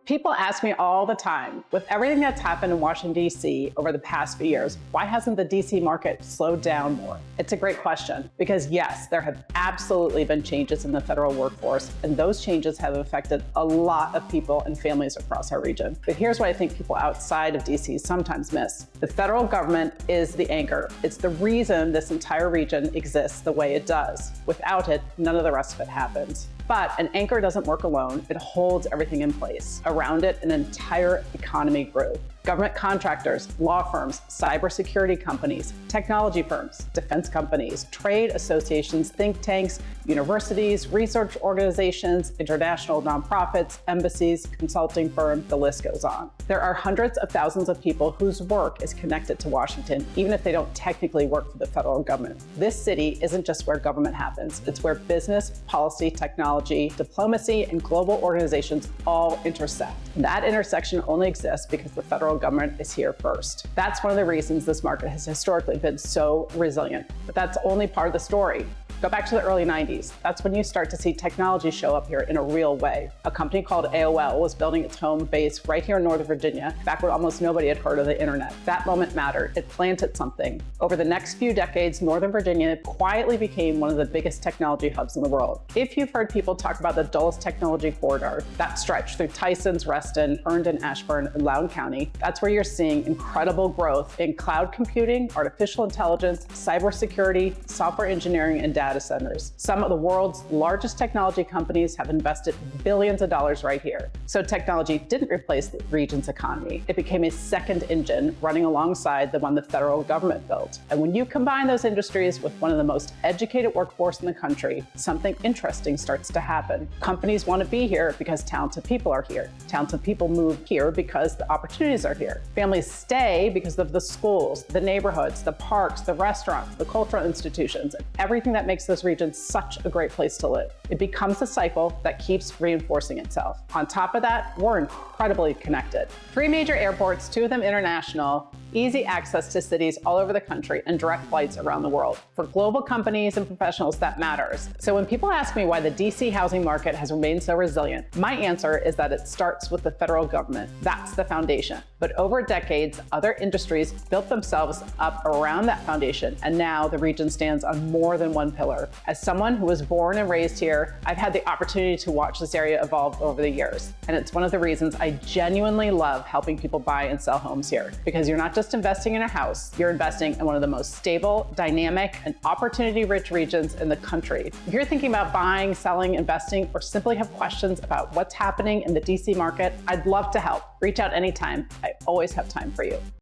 People ask me all the time, with everything that's happened in Washington, D.C. over the past few years, why hasn't the D.C. market slowed down more? It's a great question, because yes, there have absolutely been changes in the federal workforce, and those changes have affected a lot of people and families across our region. But here's what I think people outside of D.C. sometimes miss. The federal government is the anchor. It's the reason this entire region exists the way it does. Without it, none of the rest of it happens. But an anchor doesn't work alone. It holds everything in place. Around it, an entire economy grew. Government contractors, law firms, cybersecurity companies, technology firms, defense companies, trade associations, think tanks, universities, research organizations, international nonprofits, embassies, consulting firms, the list goes on. There are hundreds of thousands of people whose work is connected to Washington, even if they don't technically work for the federal government. This city isn't just where government happens. It's where business, policy, technology, diplomacy, and global organizations all intersect. That intersection only exists because the federal government is here first. That's one of the reasons this market has historically been so resilient. But that's only part of the story. Go back to the early 90s. That's when you start to see technology show up here in a real way. A company called AOL was building its home base right here in Northern Virginia, back when almost nobody had heard of the internet. That moment mattered. It planted something. Over the next few decades, Northern Virginia quietly became one of the biggest technology hubs in the world. If you've heard people talk about the Dulles Technology Corridor, that stretch through Tysons, Reston, Herndon, Ashburn, and Loudoun County, that's where you're seeing incredible growth in cloud computing, artificial intelligence, cybersecurity, software engineering, and data centers. Some of the world's largest technology companies have invested billions of dollars right here. So technology didn't replace the region's economy. It became a second engine running alongside the one the federal government built. And when you combine those industries with one of the most educated workforce in the country, something interesting starts to happen. Companies want to be here because talented people are here. Talented people move here because the opportunities are here. Families stay because of the schools, the neighborhoods, the parks, the restaurants, the cultural institutions, and everything that makes this region such a great place to live. It becomes a cycle that keeps reinforcing itself. On top of that, we're incredibly connected. 3 major airports, 2 of them international, easy access to cities all over the country, and direct flights around the world. For global companies and professionals, that matters. So when people ask me why the DC housing market has remained so resilient, my answer is that it starts with the federal government. That's the foundation. But over decades, other industries built themselves up around that foundation, and now the region stands on more than one pillar. As someone who was born and raised here, I've had the opportunity to watch this area evolve over the years. And it's one of the reasons I genuinely love helping people buy and sell homes here, because you're not just investing in a house, you're investing in one of the most stable, dynamic, and opportunity-rich regions in the country. If you're thinking about buying, selling, investing, or simply have questions about what's happening in the DC market, I'd love to help. Reach out anytime. I always have time for you.